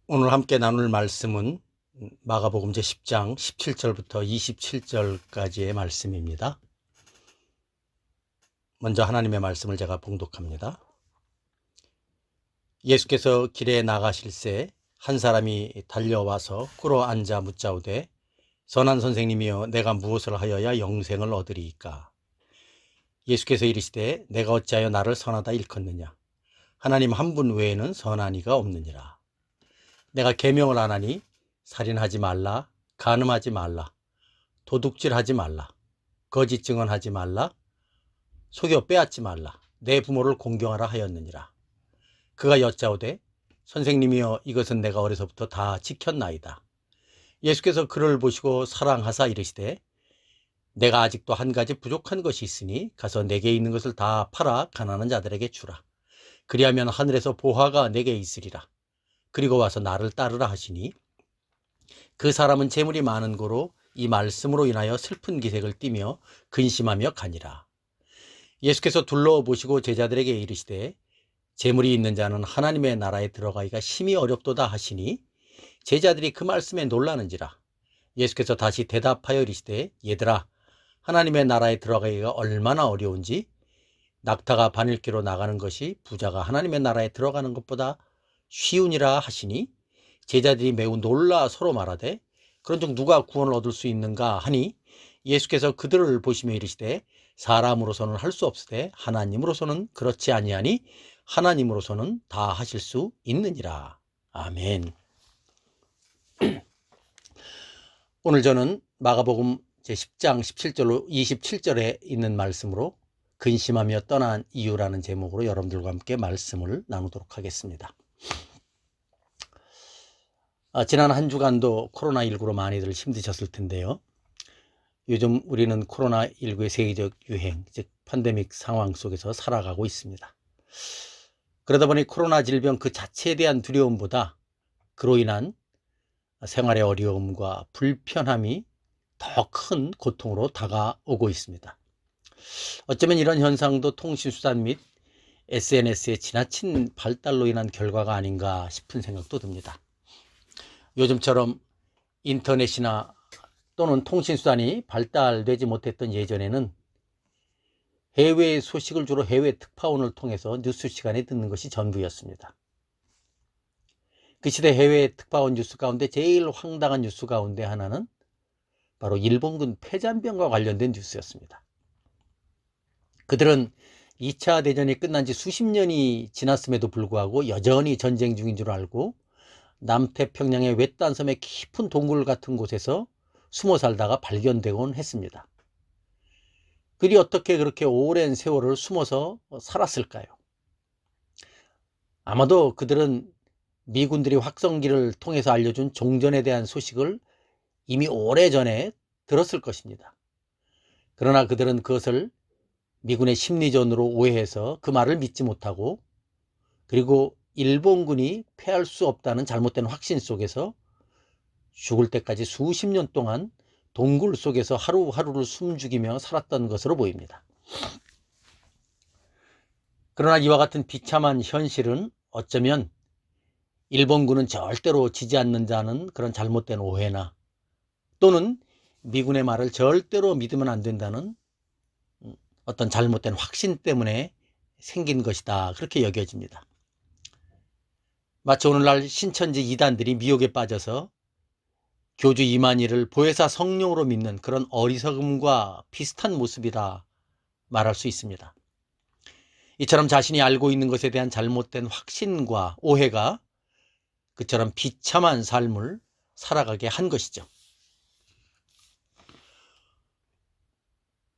오늘 함께 나눌 말씀은 마가복음 제10장 17절부터 27절까지의 말씀입니다. 먼저 하나님의 말씀을 제가 봉독합니다. 예수께서 길에 나가실새 한 사람이 달려와서 꿇어 앉아 묻자오되 선한 선생님이여 내가 무엇을 하여야 영생을 얻으리이까. 예수께서 이르시되 내가 어찌하여 나를 선하다 일컫느냐. 하나님 한 분 외에는 선한 이가 없느니라. 내가 계명을 안 하니 살인하지 말라, 간음하지 말라, 도둑질하지 말라, 거짓 증언하지 말라, 속여 빼앗지 말라, 내 부모를 공경하라 하였느니라. 그가 여짜오되 선생님이여 이것은 내가 어려서부터 다 지켰나이다. 예수께서 그를 보시고 사랑하사 이르시되 내가 아직도 한 가지 부족한 것이 있으니 가서 내게 있는 것을 다 팔아 가난한 자들에게 주라. 그리하면 하늘에서 보화가 내게 있으리라. 그리고 와서 나를 따르라 하시니 그 사람은 재물이 많은 고로 이 말씀으로 인하여 슬픈 기색을 띠며 근심하며 가니라. 예수께서 둘러보시고 제자들에게 이르시되 재물이 있는 자는 하나님의 나라에 들어가기가 심히 어렵도다 하시니 제자들이 그 말씀에 놀라는지라. 예수께서 다시 대답하여 이르시되 얘들아 하나님의 나라에 들어가기가 얼마나 어려운지 낙타가 바늘기로 나가는 것이 부자가 하나님의 나라에 들어가는 것보다 쉬우니라 하시니 제자들이 매우 놀라 서로 말하되 그런즉 누가 구원을 얻을 수 있는가 하니 예수께서 그들을 보시며 이르시되 사람으로서는 할 수 없으되 하나님으로서는 그렇지 아니하니 하나님으로서는 다 하실 수 있느니라. 아멘. 오늘 저는 마가복음 제10장 17절로 27절에 있는 말씀으로 근심하며 떠난 이유라는 제목으로 여러분들과 함께 말씀을 나누도록 하겠습니다. 지난 한 주간도 코로나19로 많이들 힘드셨을 텐데요. 요즘 우리는 코로나19의 세계적 유행, 즉 팬데믹 상황 속에서 살아가고 있습니다. 그러다 보니 코로나 질병 그 자체에 대한 두려움보다 그로 인한 생활의 어려움과 불편함이 더 큰 고통으로 다가오고 있습니다. 어쩌면 이런 현상도 통신수단 및 SNS의 지나친 발달로 인한 결과가 아닌가 싶은 생각도 듭니다. 요즘처럼 인터넷이나 또는 통신수단이 발달되지 못했던 예전에는 해외 소식을 주로 해외 특파원을 통해서 뉴스 시간에 듣는 것이 전부였습니다. 그 시대 해외 특파원 뉴스 가운데 제일 황당한 뉴스 가운데 하나는 바로 일본군 폐잔병과 관련된 뉴스였습니다. 그들은 2차 대전이 끝난 지 수십 년이 지났음에도 불구하고 여전히 전쟁 중인 줄 알고 남태평양의 외딴 섬의 깊은 동굴 같은 곳에서 숨어 살다가 발견되곤 했습니다. 그들이 어떻게 그렇게 오랜 세월을 숨어서 살았을까요? 아마도 그들은 미군들이 확성기를 통해서 알려준 종전에 대한 소식을 이미 오래전에 들었을 것입니다. 그러나 그들은 그것을 미군의 심리전으로 오해해서 그 말을 믿지 못하고 그리고 일본군이 패할 수 없다는 잘못된 확신 속에서 죽을 때까지 수십 년 동안 동굴 속에서 하루하루를 숨죽이며 살았던 것으로 보입니다. 그러나 이와 같은 비참한 현실은 어쩌면 일본군은 절대로 지지 않는다는 그런 잘못된 오해나 또는 미군의 말을 절대로 믿으면 안 된다는 어떤 잘못된 확신 때문에 생긴 것이다, 그렇게 여겨집니다. 마치 오늘날 신천지 이단들이 미혹에 빠져서 교주 이만희를 보혜사 성령으로 믿는 그런 어리석음과 비슷한 모습이라 말할 수 있습니다. 이처럼 자신이 알고 있는 것에 대한 잘못된 확신과 오해가 그처럼 비참한 삶을 살아가게 한 것이죠.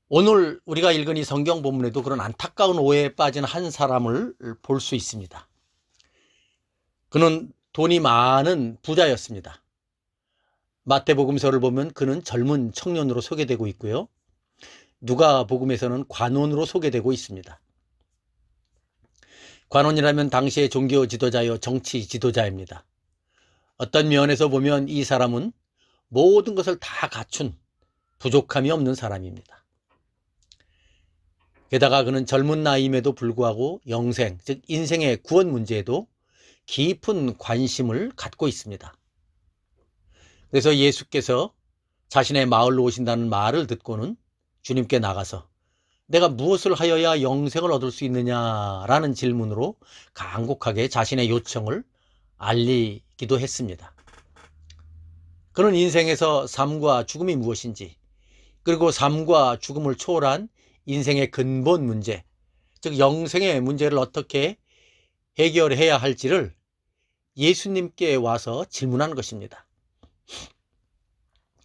오늘 우리가 읽은 이 성경 본문에도 그런 안타까운 오해에 빠진 한 사람을 볼 수 있습니다. 그는 돈이 많은 부자였습니다. 마태복음서를 보면 그는 젊은 청년으로 소개되고 있고요. 누가복음에서는 관원으로 소개되고 있습니다. 관원이라면 당시의 종교 지도자요 정치 지도자입니다. 어떤 면에서 보면 이 사람은 모든 것을 다 갖춘 부족함이 없는 사람입니다. 게다가 그는 젊은 나이임에도 불구하고 영생, 즉 인생의 구원 문제에도 깊은 관심을 갖고 있습니다. 그래서 예수께서 자신의 마을로 오신다는 말을 듣고는 주님께 나가서 내가 무엇을 하여야 영생을 얻을 수 있느냐라는 질문으로 간곡하게 자신의 요청을 알리기도 했습니다. 그는 인생에서 삶과 죽음이 무엇인지, 그리고 삶과 죽음을 초월한 인생의 근본 문제, 즉 영생의 문제를 어떻게 해결해야 할지를 예수님께 와서 질문한 것입니다.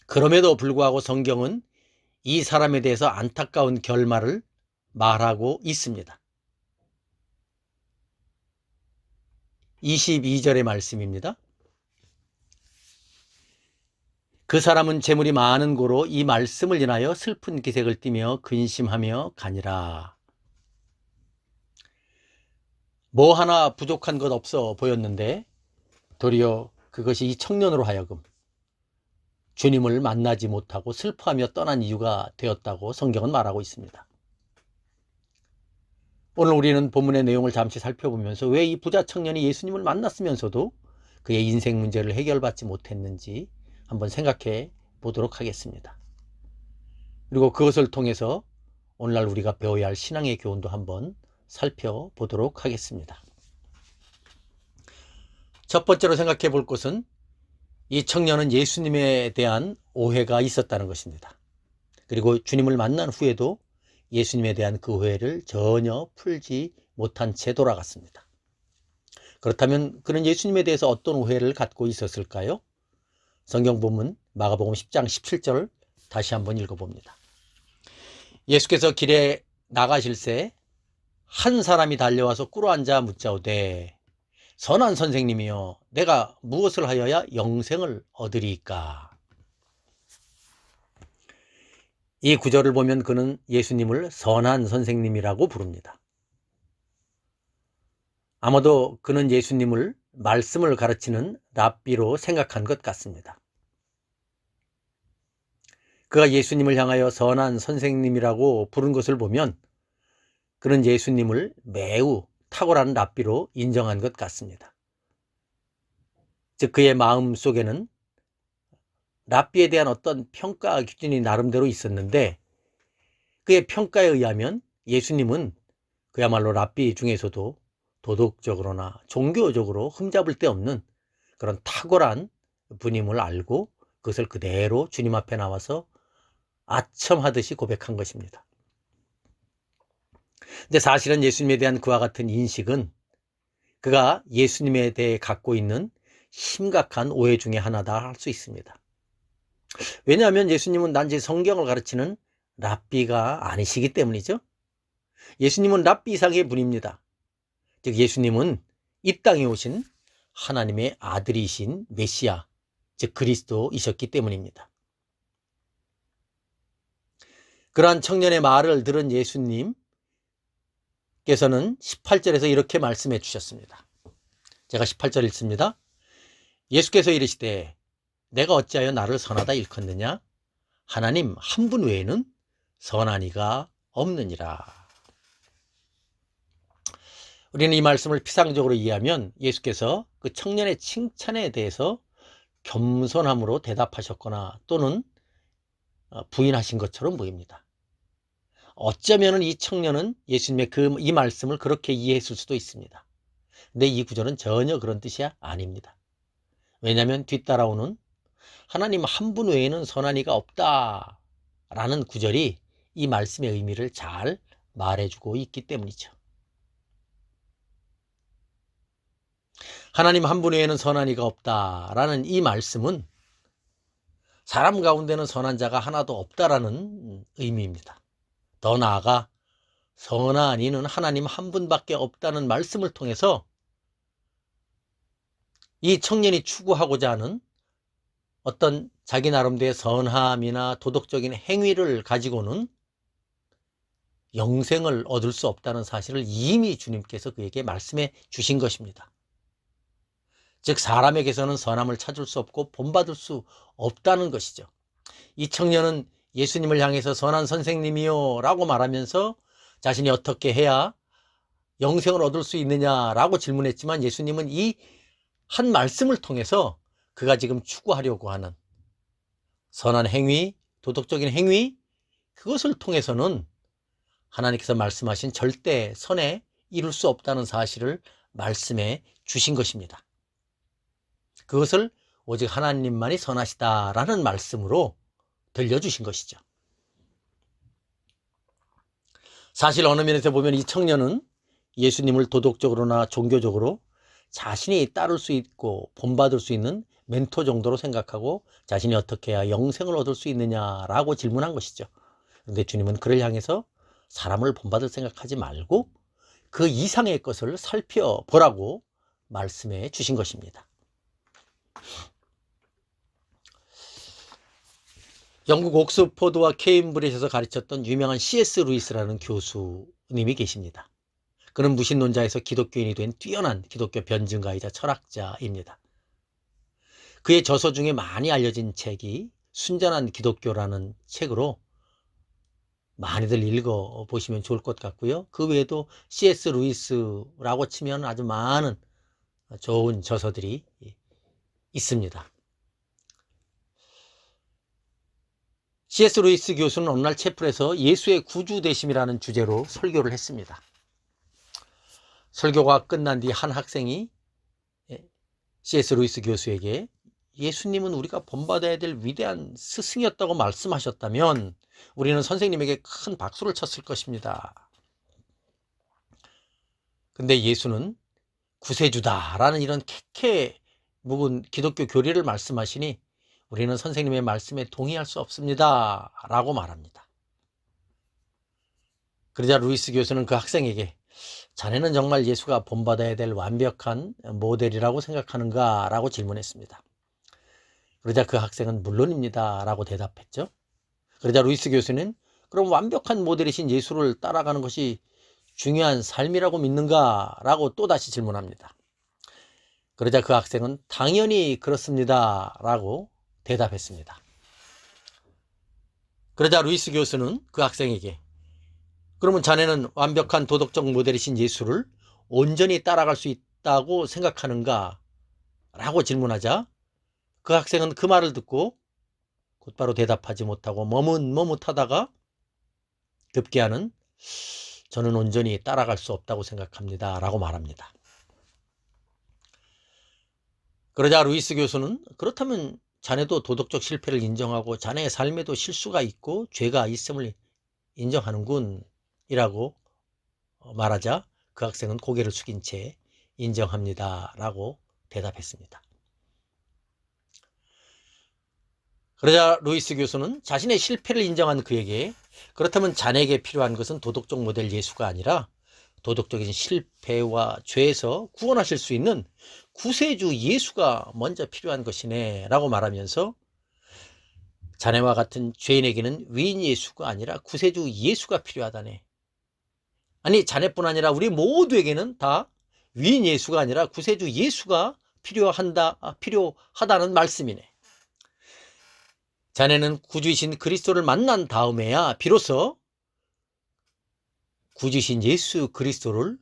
그럼에도 불구하고 성경은 이 사람에 대해서 안타까운 결말을 말하고 있습니다. 22절의 말씀입니다. 그 사람은 재물이 많은 고로 이 말씀을 인하여 슬픈 기색을 띠며 근심하며 가니라. 뭐 하나 부족한 것 없어 보였는데 도리어 그것이 이 청년으로 하여금 주님을 만나지 못하고 슬퍼하며 떠난 이유가 되었다고 성경은 말하고 있습니다. 오늘 우리는 본문의 내용을 잠시 살펴보면서 왜 이 부자 청년이 예수님을 만났으면서도 그의 인생 문제를 해결받지 못했는지 한번 생각해 보도록 하겠습니다. 그리고 그것을 통해서 오늘날 우리가 배워야 할 신앙의 교훈도 한번 살펴보도록 하겠습니다. 첫 번째로 생각해 볼 것은 이 청년은 예수님에 대한 오해가 있었다는 것입니다. 그리고 주님을 만난 후에도 예수님에 대한 그 오해를 전혀 풀지 못한 채 돌아갔습니다. 그렇다면 그는 예수님에 대해서 어떤 오해를 갖고 있었을까요? 성경 본문 마가복음 10장 17절을 다시 한번 읽어봅니다. 예수께서 길에 나가실새 한 사람이 달려와서 꿇어앉아 묻자오되 선한 선생님이여 내가 무엇을 하여야 영생을 얻으리이까? 이 구절을 보면 그는 예수님을 선한 선생님이라고 부릅니다. 아마도 그는 예수님을 말씀을 가르치는 랍비로 생각한 것 같습니다. 그가 예수님을 향하여 선한 선생님이라고 부른 것을 보면 그는 예수님을 매우 탁월한 랍비로 인정한 것 같습니다. 즉 그의 마음 속에는 랍비에 대한 어떤 평가 기준이 나름대로 있었는데 그의 평가에 의하면 예수님은 그야말로 랍비 중에서도 도덕적으로나 종교적으로 흠잡을 데 없는 그런 탁월한 분임을 알고 그것을 그대로 주님 앞에 나와서 아첨하듯이 고백한 것입니다. 근데 사실은 예수님에 대한 그와 같은 인식은 그가 예수님에 대해 갖고 있는 심각한 오해 중에 하나다 할 수 있습니다. 왜냐하면 예수님은 단지 성경을 가르치는 랍비가 아니시기 때문이죠. 예수님은 랍비 이상의 분입니다. 즉 예수님은 이 땅에 오신 하나님의 아들이신 메시아, 즉 그리스도이셨기 때문입니다. 그러한 청년의 말을 들은 예수님께서는 18절에서 이렇게 말씀해 주셨습니다. 제가 18절 읽습니다. 예수께서 이르시되 내가 어찌하여 나를 선하다 일컫느냐? 하나님 한 분 외에는 선한 이가 없느니라. 우리는 이 말씀을 피상적으로 이해하면 예수께서 그 청년의 칭찬에 대해서 겸손함으로 대답하셨거나 또는 부인하신 것처럼 보입니다. 어쩌면 이 청년은 예수님의 이 말씀을 그렇게 이해했을 수도 있습니다. 근데 이 구절은 전혀 그런 뜻이 아닙니다. 왜냐하면 뒤따라오는 하나님 한 분 외에는 선한 이가 없다라는 구절이 이 말씀의 의미를 잘 말해주고 있기 때문이죠. 하나님 한 분 외에는 선한 이가 없다라는 이 말씀은 사람 가운데는 선한 자가 하나도 없다라는 의미입니다. 더 나아가 선한 이는 하나님 한 분밖에 없다는 말씀을 통해서 이 청년이 추구하고자 하는 어떤 자기 나름대로의 선함이나 도덕적인 행위를 가지고는 영생을 얻을 수 없다는 사실을 이미 주님께서 그에게 말씀해 주신 것입니다. 즉 사람에게서는 선함을 찾을 수 없고 본받을 수 없다는 것이죠. 이 청년은 예수님을 향해서 선한 선생님이요 라고 말하면서 자신이 어떻게 해야 영생을 얻을 수 있느냐라고 질문했지만 예수님은 이 한 말씀을 통해서 그가 지금 추구하려고 하는 선한 행위, 도덕적인 행위, 그것을 통해서는 하나님께서 말씀하신 절대 선에 이룰 수 없다는 사실을 말씀해 주신 것입니다. 그것을 오직 하나님만이 선하시다라는 말씀으로 들려주신 것이죠. 사실 어느 면에서 보면 이 청년은 예수님을 도덕적으로나 종교적으로 자신이 따를 수 있고 본받을 수 있는 멘토 정도로 생각하고 자신이 어떻게 해야 영생을 얻을 수 있느냐라고 질문한 것이죠. 그런데 주님은 그를 향해서 사람을 본받을 생각하지 말고 그 이상의 것을 살펴보라고 말씀해 주신 것입니다. 영국 옥스퍼드와 케임브리지에서 가르쳤던 유명한 C.S. 루이스라는 교수님이 계십니다. 그는 무신론자에서 기독교인이 된 뛰어난 기독교 변증가이자 철학자입니다. 그의 저서 중에 많이 알려진 책이 순전한 기독교라는 책으로 많이들 읽어보시면 좋을 것 같고요. 그 외에도 C.S. 루이스라고 치면 아주 많은 좋은 저서들이 있습니다. C.S. 루이스 교수는 어느 날 채플에서 예수의 구주되심이라는 주제로 설교를 했습니다. 설교가 끝난 뒤 한 학생이 C.S. 루이스 교수에게 예수님은 우리가 본받아야 될 위대한 스승이었다고 말씀하셨다면 우리는 선생님에게 큰 박수를 쳤을 것입니다. 근데 예수는 구세주다라는 이런 캐캐 묵은 기독교 교리를 말씀하시니 우리는 선생님의 말씀에 동의할 수 없습니다 라고 말합니다. 그러자 루이스 교수는 그 학생에게 자네는 정말 예수가 본받아야 될 완벽한 모델이라고 생각하는가 라고 질문했습니다. 그러자 그 학생은 물론입니다 라고 대답했죠. 그러자 루이스 교수는 그럼 완벽한 모델이신 예수를 따라가는 것이 중요한 삶이라고 믿는가 라고 또다시 질문합니다. 그러자 그 학생은 당연히 그렇습니다 라고 대답했습니다. 그러자 루이스 교수는 그 학생에게 그러면 자네는 완벽한 도덕적 모델이신 예수를 온전히 따라갈 수 있다고 생각하는가? 라고 질문하자 그 학생은 그 말을 듣고 곧바로 대답하지 못하고 머뭇머뭇하다가 급기야는 저는 온전히 따라갈 수 없다고 생각합니다 라고 말합니다. 그러자 루이스 교수는 그렇다면 자네도 도덕적 실패를 인정하고 자네의 삶에도 실수가 있고 죄가 있음을 인정하는군 이라고 말하자 그 학생은 고개를 숙인 채 인정합니다 라고 대답했습니다. 그러자 루이스 교수는 자신의 실패를 인정한 그에게 그렇다면 자네에게 필요한 것은 도덕적 모델 예수가 아니라 도덕적인 실패와 죄에서 구원하실 수 있는 구세주 예수가 먼저 필요한 것이네 라고 말하면서 자네와 같은 죄인에게는 위인 예수가 아니라 구세주 예수가 필요하다네. 아니 자네뿐 아니라 우리 모두에게는 다 위인 예수가 아니라 구세주 예수가 필요하다는 말씀이네. 자네는 구주이신 그리스도를 만난 다음에야 비로소 구주이신 예수 그리스도를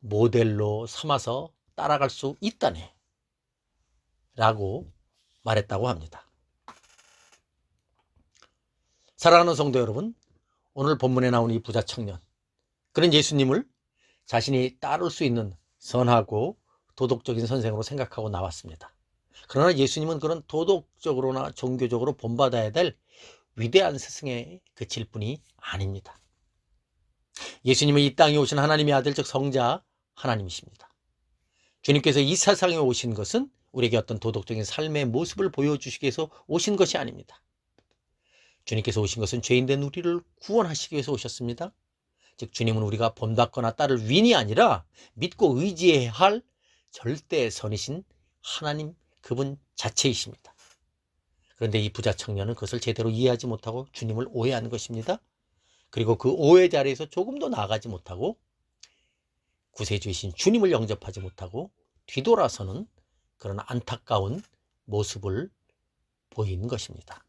모델로 삼아서 따라갈 수 있다네 라고 말했다고 합니다. 사랑하는 성도 여러분, 오늘 본문에 나온 이 부자 청년, 그는 예수님을 자신이 따를 수 있는 선하고 도덕적인 선생으로 생각하고 나왔습니다. 그러나 예수님은 그런 도덕적으로나 종교적으로 본받아야 될 위대한 스승에 그칠 뿐이 아닙니다. 예수님은 이 땅에 오신 하나님의 아들 즉 성자 하나님이십니다. 주님께서 이 세상에 오신 것은 우리에게 어떤 도덕적인 삶의 모습을 보여주시기 위해서 오신 것이 아닙니다. 주님께서 오신 것은 죄인된 우리를 구원하시기 위해서 오셨습니다. 즉 주님은 우리가 본받거나 따를 위인이 아니라 믿고 의지해야 할 절대 선이신 하나님 그분 자체이십니다. 그런데 이 부자 청년은 그것을 제대로 이해하지 못하고 주님을 오해한 것입니다. 그리고 그 오해 자리에서 조금 더 나아가지 못하고 구세주이신 주님을 영접하지 못하고 뒤돌아서는 그런 안타까운 모습을 보인 것입니다.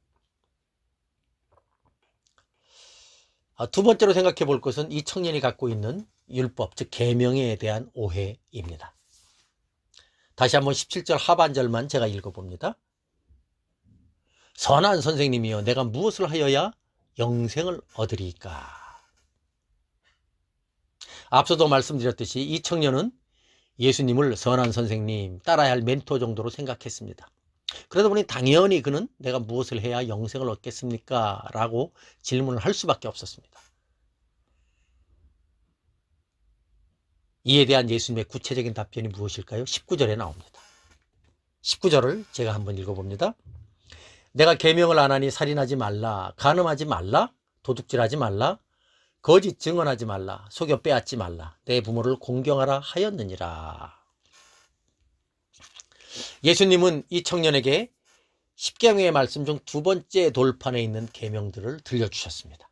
두 번째로 생각해 볼 것은 이 청년이 갖고 있는 율법, 즉 계명에 대한 오해입니다. 다시 한번 17절 하반절만 제가 읽어봅니다. 선한 선생님이여 내가 무엇을 하여야 영생을 얻으리까? 앞서도 말씀드렸듯이 이 청년은 예수님을 선한 선생님, 따라야 할 멘토 정도로 생각했습니다. 그러다 보니 당연히 그는 내가 무엇을 해야 영생을 얻겠습니까? 라고 질문을 할 수밖에 없었습니다. 이에 대한 예수님의 구체적인 답변이 무엇일까요? 19절에 나옵니다. 19절을 제가 한번 읽어봅니다. 내가 계명을 안 하니 살인하지 말라, 간음하지 말라, 도둑질하지 말라, 거짓 증언하지 말라, 속여 빼앗지 말라, 내 부모를 공경하라 하였느니라. 예수님은 이 청년에게 십계명의 말씀 중 두 번째 돌판에 있는 계명들을 들려주셨습니다.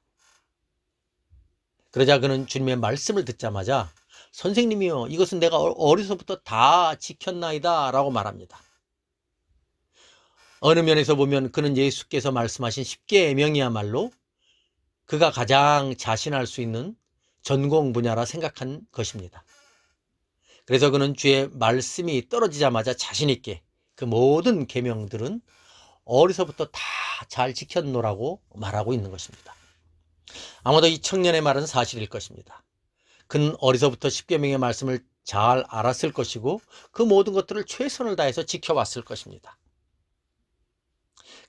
그러자 그는 주님의 말씀을 듣자마자 선생님이요 이것은 내가 어려서부터 다 지켰나이다 라고 말합니다. 어느 면에서 보면 그는 예수께서 말씀하신 십계명이야말로 그가 가장 자신할 수 있는 전공 분야라 생각한 것입니다. 그래서 그는 주의 말씀이 떨어지자마자 자신 있게 그 모든 계명들은 어려서부터 다 잘 지켰노라고 말하고 있는 것입니다. 아마도 이 청년의 말은 사실일 것입니다. 그는 어려서부터 십계명의 말씀을 잘 알았을 것이고 그 모든 것들을 최선을 다해서 지켜왔을 것입니다.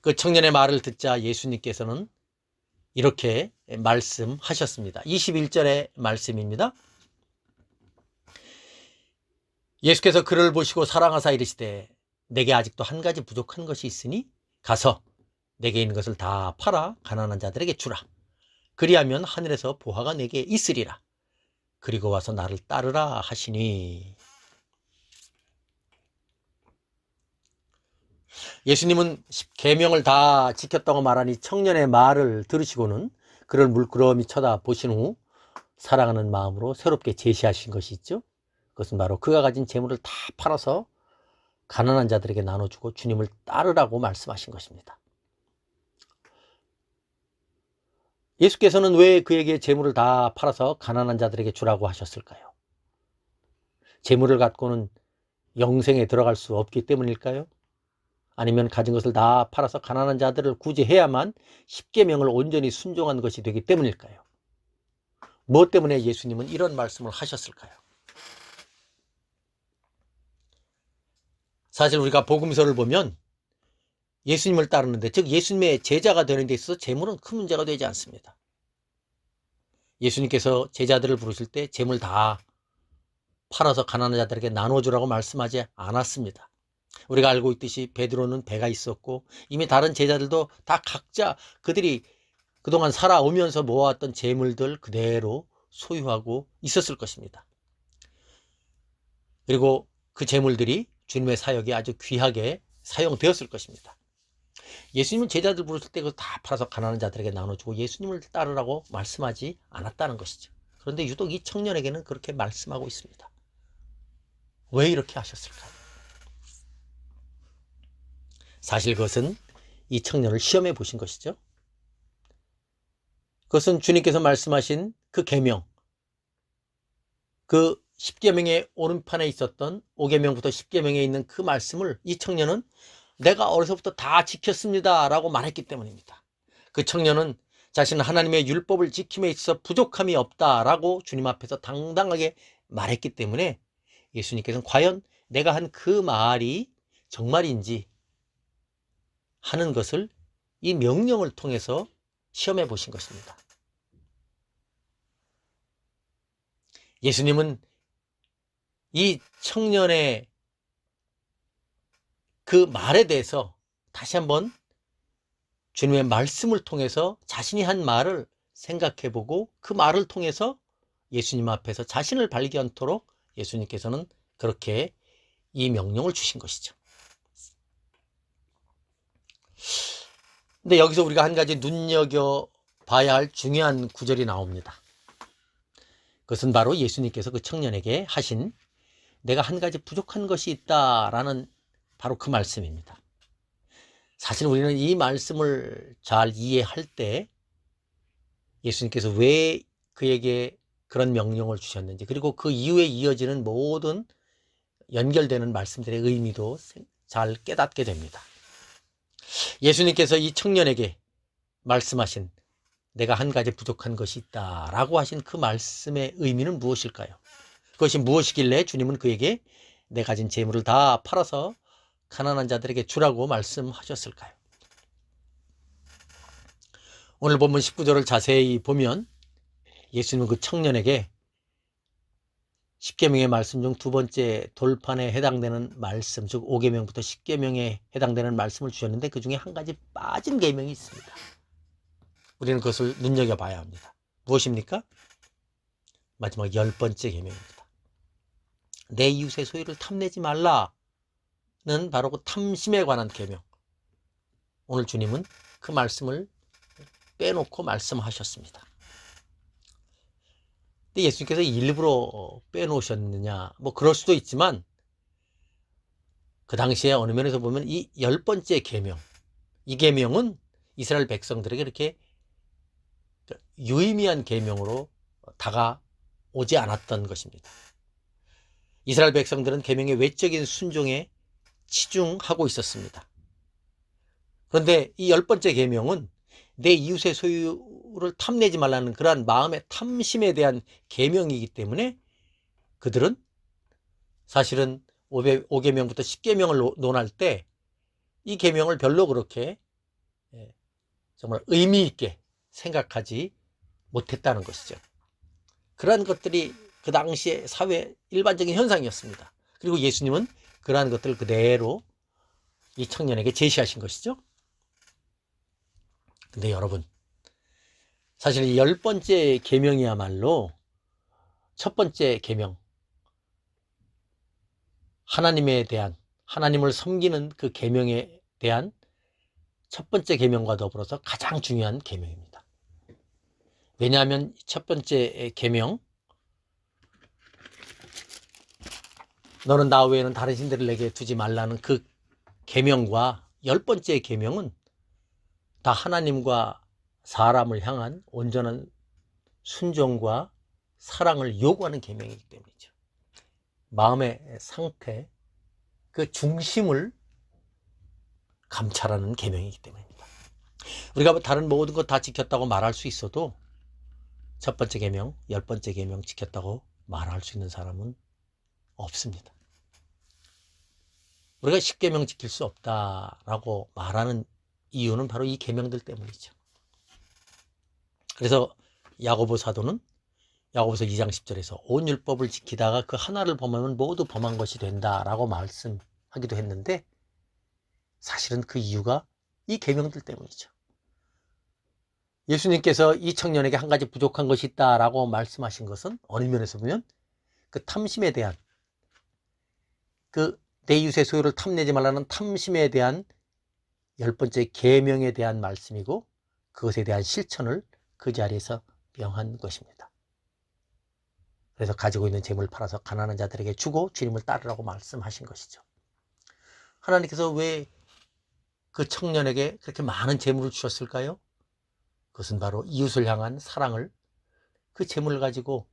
그 청년의 말을 듣자 예수님께서는 이렇게 말씀하셨습니다. 21절의 말씀입니다. 예수께서 그를 보시고 사랑하사 이르시되 내게 아직도 한 가지 부족한 것이 있으니 가서 내게 있는 것을 다 팔아 가난한 자들에게 주라. 그리하면 하늘에서 보화가 내게 있으리라. 그리고 와서 나를 따르라 하시니. 예수님은 계명을 다 지켰다고 말하니 청년의 말을 들으시고는 그를 물끄러미 쳐다보신 후 사랑하는 마음으로 새롭게 제시하신 것이 있죠. 그것은 바로 그가 가진 재물을 다 팔아서 가난한 자들에게 나눠주고 주님을 따르라고 말씀하신 것입니다. 예수께서는 왜 그에게 재물을 다 팔아서 가난한 자들에게 주라고 하셨을까요? 재물을 갖고는 영생에 들어갈 수 없기 때문일까요? 아니면 가진 것을 다 팔아서 가난한 자들을 구제해야만 십계명을 온전히 순종한 것이 되기 때문일까요? 무엇 때문에 예수님은 이런 말씀을 하셨을까요? 사실 우리가 복음서를 보면 예수님을 따르는데, 즉 예수님의 제자가 되는 데 있어서 재물은 큰 문제가 되지 않습니다. 예수님께서 제자들을 부르실 때 재물 다 팔아서 가난한 자들에게 나눠주라고 말씀하지 않았습니다. 우리가 알고 있듯이 베드로는 배가 있었고 이미 다른 제자들도 다 각자 그들이 그동안 살아오면서 모아왔던 재물들 그대로 소유하고 있었을 것입니다. 그리고 그 재물들이 주님의 사역에 아주 귀하게 사용되었을 것입니다. 예수님은 제자들 부르실 때 그거 다 팔아서 가난한 자들에게 나눠주고 예수님을 따르라고 말씀하지 않았다는 것이죠. 그런데 유독 이 청년에게는 그렇게 말씀하고 있습니다. 왜 이렇게 하셨을까요? 사실 그것은 이 청년을 시험해 보신 것이죠. 그것은 주님께서 말씀하신 그 계명, 그 십계명의 오른판에 있었던 5계명부터 10계명에 있는 그 말씀을 이 청년은 내가 어려서부터 다 지켰습니다 라고 말했기 때문입니다. 그 청년은 자신은 하나님의 율법을 지킴에 있어서 부족함이 없다라고 주님 앞에서 당당하게 말했기 때문에 예수님께서는 과연 내가 한 그 말이 정말인지 하는 것을 이 명령을 통해서 시험해 보신 것입니다. 예수님은 이 청년의 그 말에 대해서 다시 한번 주님의 말씀을 통해서 자신이 한 말을 생각해 보고 그 말을 통해서 예수님 앞에서 자신을 발견토록 예수님께서는 그렇게 이 명령을 주신 것이죠. 근데 여기서 우리가 한 가지 눈여겨봐야 할 중요한 구절이 나옵니다. 그것은 바로 예수님께서 그 청년에게 하신 내가 한 가지 부족한 것이 있다라는 바로 그 말씀입니다. 사실 우리는 이 말씀을 잘 이해할 때 예수님께서 왜 그에게 그런 명령을 주셨는지, 그리고 그 이후에 이어지는 모든 연결되는 말씀들의 의미도 잘 깨닫게 됩니다. 예수님께서 이 청년에게 말씀하신 내가 한 가지 부족한 것이 있다 라고 하신 그 말씀의 의미는 무엇일까요? 그것이 무엇이길래 주님은 그에게 내 가진 재물을 다 팔아서 가난한 자들에게 주라고 말씀하셨을까요? 오늘 본문 19절을 자세히 보면 예수님은 그 청년에게 십계명의 말씀 중 두 번째 돌판에 해당되는 말씀, 즉 5계명부터 10계명에 해당되는 말씀을 주셨는데 그 중에 한 가지 빠진 계명이 있습니다. 우리는 그것을 눈여겨봐야 합니다. 무엇입니까? 마지막 10번째 계명입니다. 내 이웃의 소유를 탐내지 말라는 바로 그 탐심에 관한 계명. 오늘 주님은 그 말씀을 빼놓고 말씀하셨습니다. 근데 예수님께서 일부러 빼놓으셨느냐, 뭐 그럴 수도 있지만 그 당시에 어느 면에서 보면 이 10번째 계명, 이 계명은 이스라엘 백성들에게 이렇게 유의미한 계명으로 다가오지 않았던 것입니다. 이스라엘 백성들은 계명의 외적인 순종에 치중하고 있었습니다. 그런데 이 10번째 계명은 내 이웃의 소유를 탐내지 말라는 그러한 마음의 탐심에 대한 계명이기 때문에 그들은 사실은 5계명부터 10계명을 논할 때 이 계명을 별로 그렇게 정말 의미 있게 생각하지 못했다는 것이죠. 그러한 것들이 그 당시의 사회 일반적인 현상이었습니다. 그리고 예수님은 그러한 것들을 그대로 이 청년에게 제시하신 것이죠. 근데 여러분, 사실 이 10번째 계명이야말로 첫 번째 계명, 하나님에 대한, 하나님을 섬기는 그 계명에 대한 첫 번째 계명과 더불어서 가장 중요한 계명입니다. 왜냐하면 첫 번째 계명, 너는 나 외에는 다른 신들을 내게 두지 말라는 그 계명과 10번째 계명은 다 하나님과 사람을 향한 온전한 순종과 사랑을 요구하는 계명이기 때문이죠. 마음의 상태, 그 중심을 감찰하는 계명이기 때문입니다. 우리가 다른 모든 것 다 지켰다고 말할 수 있어도 첫 번째 계명, 10번째 계명 지켰다고 말할 수 있는 사람은 없습니다. 우리가 10계명 지킬 수 없다라고 말하는 이유는 바로 이 계명들 때문이죠. 그래서 야고보 사도는 야고보서 2장 10절에서 온 율법을 지키다가 그 하나를 범하면 모두 범한 것이 된다라고 말씀하기도 했는데 사실은 그 이유가 이 계명들 때문이죠. 예수님께서 이 청년에게 한 가지 부족한 것이 있다라고 말씀하신 것은 어느 면에서 보면 그 탐심에 대한, 그 내 이웃의 소유를 탐내지 말라는 탐심에 대한 10번째 계명에 대한 말씀이고 그것에 대한 실천을 그 자리에서 명한 것입니다. 그래서 가지고 있는 재물을 팔아서 가난한 자들에게 주고 주님을 따르라고 말씀하신 것이죠. 하나님께서 왜 그 청년에게 그렇게 많은 재물을 주셨을까요? 그것은 바로 이웃을 향한 사랑을 그 재물을 가지고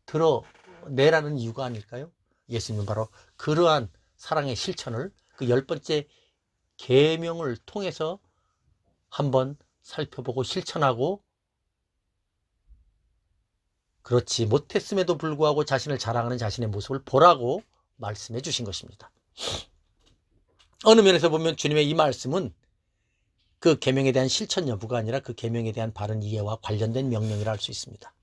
드러내라는 이유가 아닐까요? 예수님은 바로 그러한 사랑의 실천을 그 10번째 계명을 통해서 한번 살펴보고 실천하고 그렇지 못했음에도 불구하고 자신을 자랑하는 자신의 모습을 보라고 말씀해 주신 것입니다. 어느 면에서 보면 주님의 이 말씀은 그 계명에 대한 실천 여부가 아니라 그 계명에 대한 바른 이해와 관련된 명령이라 할 수 있습니다.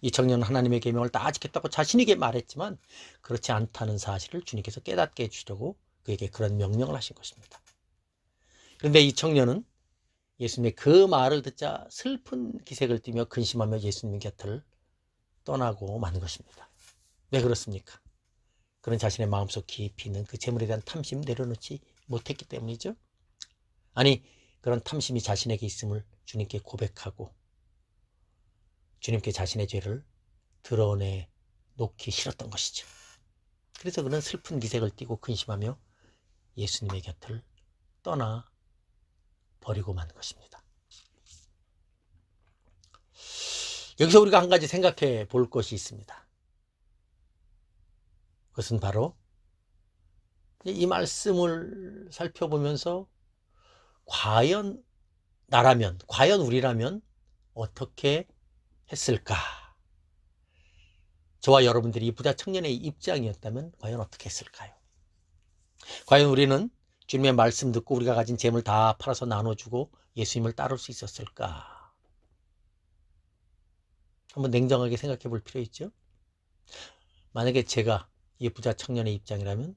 이 청년은 하나님의 계명을 다 지켰다고 자신에게 말했지만 그렇지 않다는 사실을 주님께서 깨닫게 해주려고 그에게 그런 명령을 하신 것입니다. 그런데 이 청년은 예수님의 그 말을 듣자 슬픈 기색을 띠며 근심하며 예수님 곁을 떠나고 마는 것입니다. 왜 그렇습니까? 그런 자신의 마음속 깊이 있는 그 재물에 대한 탐심 내려놓지 못했기 때문이죠. 아니, 그런 탐심이 자신에게 있음을 주님께 고백하고 주님께 자신의 죄를 드러내 놓기 싫었던 것이죠. 그래서 그는 슬픈 기색을 띠고 근심하며 예수님의 곁을 떠나 버리고 만 것입니다. 여기서 우리가 한 가지 생각해 볼 것이 있습니다. 그것은 바로 이 말씀을 살펴보면서 과연 나라면, 과연 우리라면 어떻게 했을까? 저와 여러분들이 부자 청년의 입장이었다면 과연 어떻게 했을까요? 과연 우리는 주님의 말씀 듣고 우리가 가진 재물 다 팔아서 나눠주고 예수님을 따를 수 있었을까? 한번 냉정하게 생각해 볼 필요 있죠? 만약에 제가 이 부자 청년의 입장이라면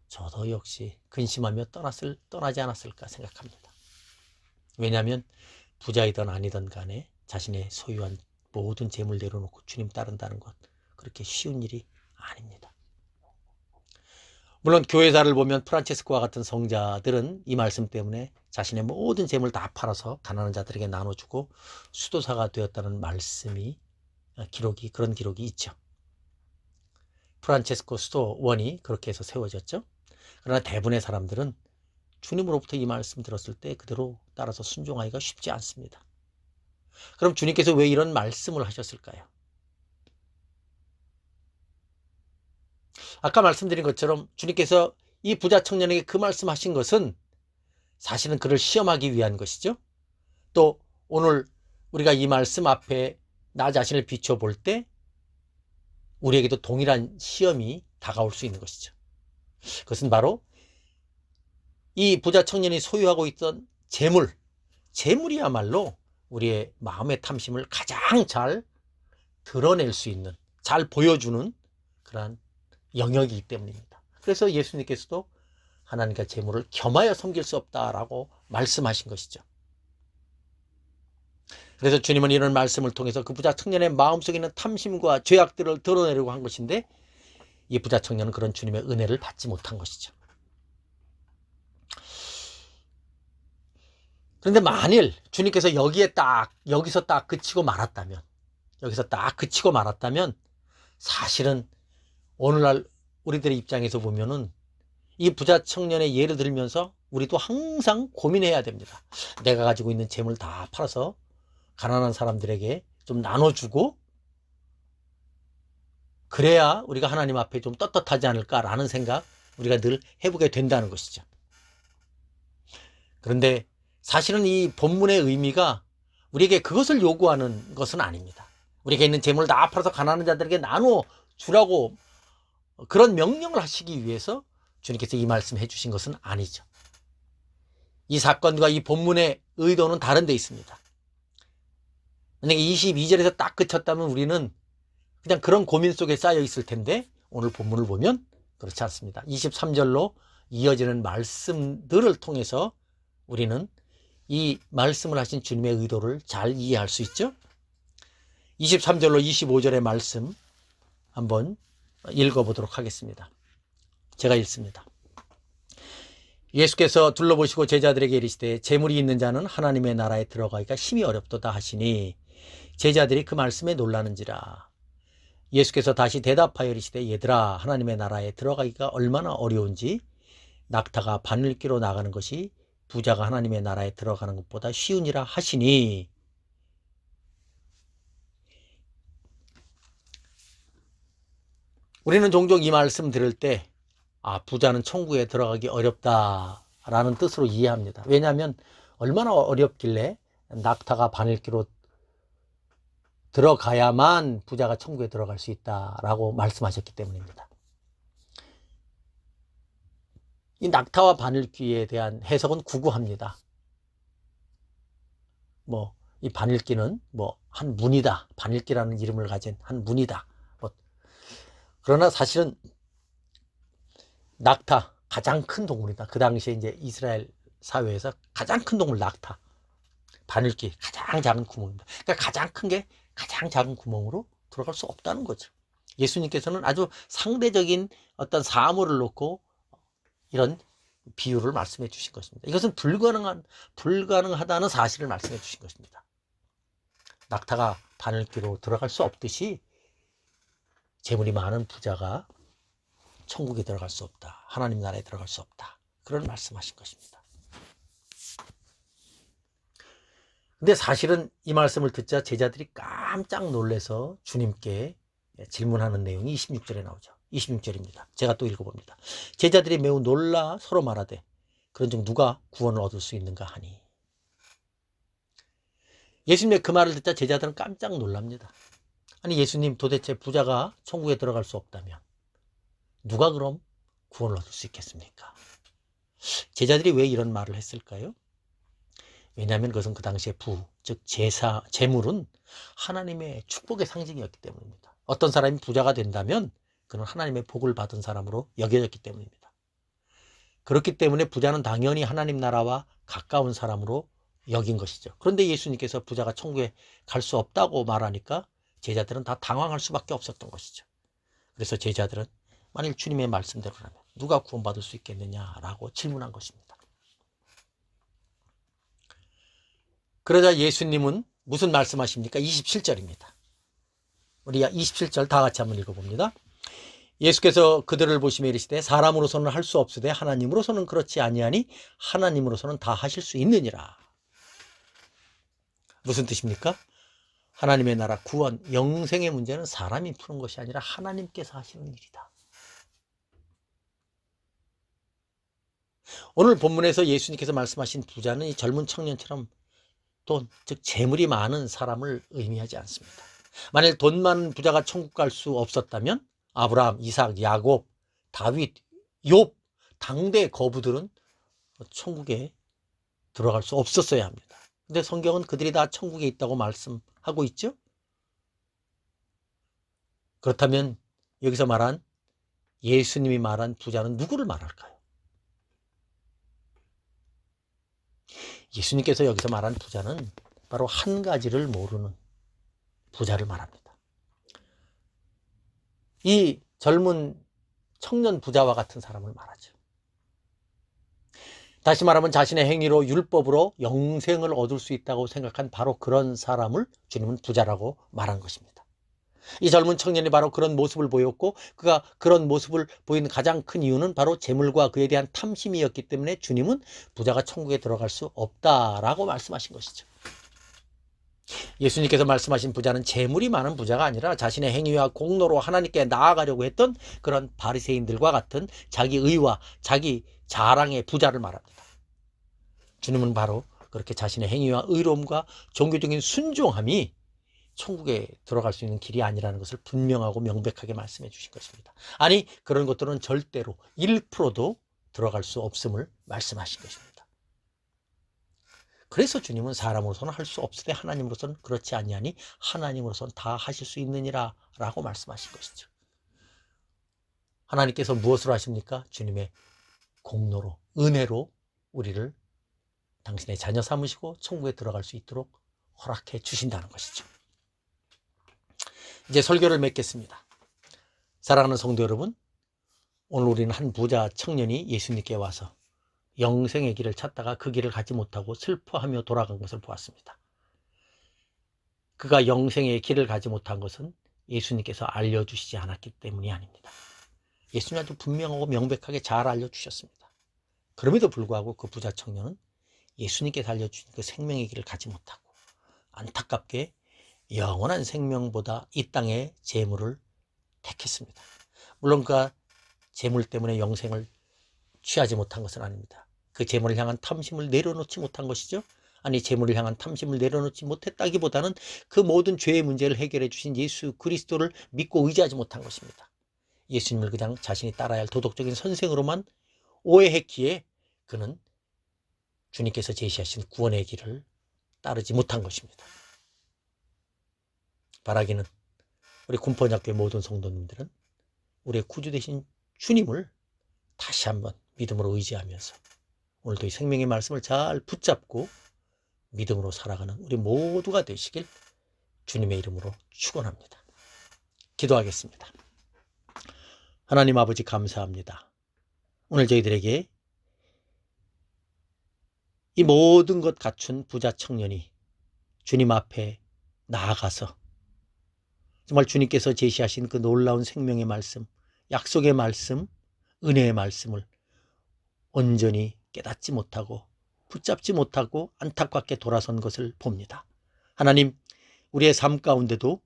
저도 역시 근심하며 떠나지 않았을까 생각합니다. 왜냐하면 부자이든 아니든 간에 자신의 소유한 모든 재물 내려놓고 주님 따른다는 것, 그렇게 쉬운 일이 아닙니다. 물론 교회사를 보면 프란체스코와 같은 성자들은 이 말씀 때문에 자신의 모든 재물 다 팔아서 가난한 자들에게 나눠주고 수도사가 되었다는 말씀이 그런 기록이 있죠. 프란체스코 수도원이 그렇게 해서 세워졌죠. 그러나 대부분의 사람들은 주님으로부터 이 말씀 들었을 때 그대로 따라서 순종하기가 쉽지 않습니다. 그럼 주님께서 왜 이런 말씀을 하셨을까요? 아까 말씀드린 것처럼 주님께서 이 부자 청년에게 그 말씀하신 것은 사실은 그를 시험하기 위한 것이죠. 또 오늘 우리가 이 말씀 앞에 나 자신을 비춰볼 때 우리에게도 동일한 시험이 다가올 수 있는 것이죠. 그것은 바로 이 부자 청년이 소유하고 있던 재물이야말로 우리의 마음의 탐심을 가장 잘 드러낼 수 있는, 잘 보여주는 그러한 영역이기 때문입니다. 그래서 예수님께서도 하나님과 재물을 겸하여 섬길 수 없다라고 말씀하신 것이죠. 그래서 주님은 이런 말씀을 통해서 그 부자 청년의 마음속에 있는 탐심과 죄악들을 드러내려고 한 것인데 이 부자 청년은 그런 주님의 은혜를 받지 못한 것이죠. 그런데 만일 주님께서 여기서 딱 그치고 말았다면 사실은 오늘날 우리들의 입장에서 보면은 이 부자 청년의 예를 들면서 우리도 항상 고민해야 됩니다. 내가 가지고 있는 재물 다 팔아서 가난한 사람들에게 좀 나눠주고 그래야 우리가 하나님 앞에 좀 떳떳하지 않을까라는 생각 우리가 늘 해보게 된다는 것이죠. 그런데 사실은 이 본문의 의미가 우리에게 그것을 요구하는 것은 아닙니다. 우리가 있는 재물을 다 팔아서 가난한 자들에게 나눠주라고 그런 명령을 하시기 위해서 주님께서 이 말씀해 주신 것은 아니죠. 이 사건과 이 본문의 의도는 다른 데 있습니다. 만약에 22절에서 딱 그쳤다면 우리는 그냥 그런 고민 속에 쌓여 있을 텐데 오늘 본문을 보면 그렇지 않습니다. 23절로 이어지는 말씀들을 통해서 우리는 이 말씀을 하신 주님의 의도를 잘 이해할 수 있죠. 23절로 25절의 말씀 한번 읽어보도록 하겠습니다. 제가 읽습니다. 예수께서 둘러보시고 제자들에게 이르시되 재물이 있는 자는 하나님의 나라에 들어가기가 심히 어렵도다 하시니 제자들이 그 말씀에 놀라는지라. 예수께서 다시 대답하여 이르시되 얘들아 하나님의 나라에 들어가기가 얼마나 어려운지 낙타가 바늘기로 나가는 것이 부자가 하나님의 나라에 들어가는 것보다 쉬우니라 하시니 우리는 종종 이 말씀 들을 때 부자는 천국에 들어가기 어렵다라는 뜻으로 이해합니다. 왜냐하면 얼마나 어렵길래 낙타가 바늘기로 들어가야만 부자가 천국에 들어갈 수 있다라고 말씀하셨기 때문입니다. 이 낙타와 바늘귀에 대한 해석은 구구합니다. 이 바늘귀는 한 문이다. 바늘귀라는 이름을 가진 한 문이다. 그러나 사실은 낙타 가장 큰 동물이다. 그 당시에 이제 이스라엘 사회에서 가장 큰 동물 낙타. 바늘귀 가장 작은 구멍입니다. 그러니까 가장 큰 게 가장 작은 구멍으로 들어갈 수 없다는 거죠. 예수님께서는 아주 상대적인 어떤 사물을 놓고 이런 비유를 말씀해 주신 것입니다. 이것은 불가능하다는 사실을 말씀해 주신 것입니다. 낙타가 바늘귀로 들어갈 수 없듯이 재물이 많은 부자가 천국에 들어갈 수 없다. 하나님 나라에 들어갈 수 없다. 그런 말씀하신 것입니다. 근데 사실은 이 말씀을 듣자 제자들이 깜짝 놀라서 주님께 질문하는 내용이 26절에 나오죠. 26절입니다. 제가 또 읽어봅니다. 제자들이 매우 놀라 서로 말하되 그런즉 누가 구원을 얻을 수 있는가 하니. 예수님의 그 말을 듣자 제자들은 깜짝 놀랍니다. 아니 예수님, 도대체 부자가 천국에 들어갈 수 없다면 누가 그럼 구원을 얻을 수 있겠습니까? 제자들이 왜 이런 말을 했을까요? 왜냐하면 그것은 그 당시에 즉 재물은 하나님의 축복의 상징이었기 때문입니다. 어떤 사람이 부자가 된다면 그는 하나님의 복을 받은 사람으로 여겨졌기 때문입니다. 그렇기 때문에 부자는 당연히 하나님 나라와 가까운 사람으로 여긴 것이죠. 그런데 예수님께서 부자가 천국에 갈 수 없다고 말하니까 제자들은 다 당황할 수밖에 없었던 것이죠. 그래서 제자들은 만일 주님의 말씀대로라면 누가 구원받을 수 있겠느냐라고 질문한 것입니다. 그러자 예수님은 무슨 말씀하십니까? 27절입니다. 우리 27절 다 같이 한번 읽어봅니다. 예수께서 그들을 보시며 이르시되 사람으로서는 할 수 없으되 하나님으로서는 그렇지 아니하니 하나님으로서는 다 하실 수 있느니라. 무슨 뜻입니까? 하나님의 나라 구원, 영생의 문제는 사람이 푸는 것이 아니라 하나님께서 하시는 일이다. 오늘 본문에서 예수님께서 말씀하신 부자는 이 젊은 청년처럼 돈, 즉 재물이 많은 사람을 의미하지 않습니다. 만일 돈 많은 부자가 천국 갈 수 없었다면 아브라함, 이삭, 야곱, 다윗, 욥, 당대 거부들은 천국에 들어갈 수 없었어야 합니다. 근데 성경은 그들이 다 천국에 있다고 말씀하고 있죠. 그렇다면 여기서 말한 예수님이 말한 부자는 누구를 말할까요? 예수님께서 여기서 말한 부자는 바로 한 가지를 모르는 부자를 말합니다. 이 젊은 청년 부자와 같은 사람을 말하죠. 다시 말하면 자신의 행위로 율법으로 영생을 얻을 수 있다고 생각한 바로 그런 사람을 주님은 부자라고 말한 것입니다. 이 젊은 청년이 바로 그런 모습을 보였고 그가 그런 모습을 보이는 가장 큰 이유는 바로 재물과 그에 대한 탐심이었기 때문에 주님은 부자가 천국에 들어갈 수 없다라고 말씀하신 것이죠. 예수님께서 말씀하신 부자는 재물이 많은 부자가 아니라 자신의 행위와 공로로 하나님께 나아가려고 했던 그런 바리새인들과 같은 자기 의와 자기 자랑의 부자를 말합니다. 주님은 바로 그렇게 자신의 행위와 의로움과 종교적인 순종함이 천국에 들어갈 수 있는 길이 아니라는 것을 분명하고 명백하게 말씀해 주신 것입니다. 아니 그런 것들은 절대로 1%도 들어갈 수 없음을 말씀하신 것입니다. 그래서 주님은 사람으로서는 할 수 없으되 하나님으로서는 그렇지 아니하니 하나님으로서는 다 하실 수 있느니라 라고 말씀하신 것이죠. 하나님께서 무엇으로 하십니까? 주님의 공로로, 은혜로 우리를 당신의 자녀 삼으시고 천국에 들어갈 수 있도록 허락해 주신다는 것이죠. 이제 설교를 맺겠습니다. 사랑하는 성도 여러분, 오늘 우리는 한 부자 청년이 예수님께 와서 영생의 길을 찾다가 그 길을 가지 못하고 슬퍼하며 돌아간 것을 보았습니다. 그가 영생의 길을 가지 못한 것은 예수님께서 알려주시지 않았기 때문이 아닙니다. 예수님이 아주 분명하고 명백하게 잘 알려주셨습니다. 그럼에도 불구하고 그 부자 청년은 예수님께서 알려주신 그 생명의 길을 가지 못하고 안타깝게 영원한 생명보다 이 땅의 재물을 택했습니다. 물론 그가 재물 때문에 영생을 취하지 못한 것은 아닙니다. 그 재물을 향한 탐심을 내려놓지 못한 것이죠. 아니 재물을 향한 탐심을 내려놓지 못했다기보다는 그 모든 죄의 문제를 해결해 주신 예수 그리스도를 믿고 의지하지 못한 것입니다. 예수님을 그냥 자신이 따라야 할 도덕적인 선생으로만 오해했기에 그는 주님께서 제시하신 구원의 길을 따르지 못한 것입니다. 바라기는 우리 군포학교의 모든 성도님들은 우리의 구주 되신 주님을 다시 한번 믿음으로 의지하면서 오늘도 이 생명의 말씀을 잘 붙잡고 믿음으로 살아가는 우리 모두가 되시길 주님의 이름으로 축원합니다. 기도하겠습니다. 하나님 아버지 감사합니다. 오늘 저희들에게 이 모든 것 갖춘 부자 청년이 주님 앞에 나아가서 정말 주님께서 제시하신 그 놀라운 생명의 말씀, 약속의 말씀, 은혜의 말씀을 온전히 깨닫지 못하고 붙잡지 못하고 안타깝게 돌아선 것을 봅니다. 하나님, 우리의 삶 가운데도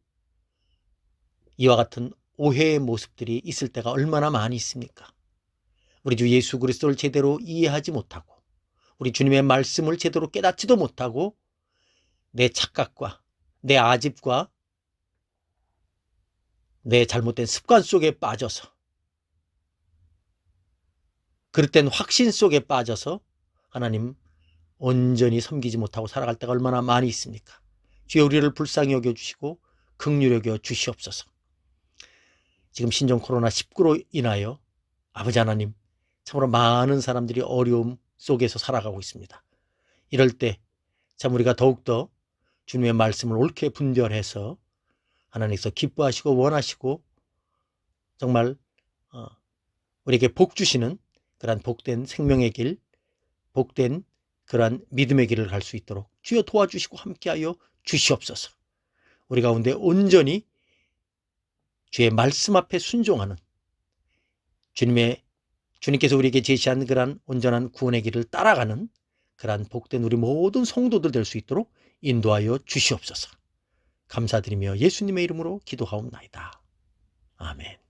이와 같은 오해의 모습들이 있을 때가 얼마나 많이 있습니까? 우리 주 예수 그리스도를 제대로 이해하지 못하고 우리 주님의 말씀을 제대로 깨닫지도 못하고 내 착각과 내 아집과 내 잘못된 습관 속에 빠져서 그릇된 확신 속에 빠져서 하나님 온전히 섬기지 못하고 살아갈 때가 얼마나 많이 있습니까? 주여 우리를 불쌍히 여겨주시고 긍휼히 여겨 주시옵소서. 지금 신종 코로나19로 인하여 아버지 하나님 참으로 많은 사람들이 어려움 속에서 살아가고 있습니다. 이럴 때 참 우리가 더욱더 주님의 말씀을 옳게 분별해서 하나님께서 기뻐하시고 원하시고 정말 우리에게 복 주시는 그러한 복된 생명의 길, 복된 그러한 믿음의 길을 갈 수 있도록 주여 도와주시고 함께하여 주시옵소서. 우리 가운데 온전히 주의 말씀 앞에 순종하는 주님께서 우리에게 제시한 그러한 온전한 구원의 길을 따라가는 그러한 복된 우리 모든 성도들 될 수 있도록 인도하여 주시옵소서. 감사드리며 예수님의 이름으로 기도하옵나이다. 아멘.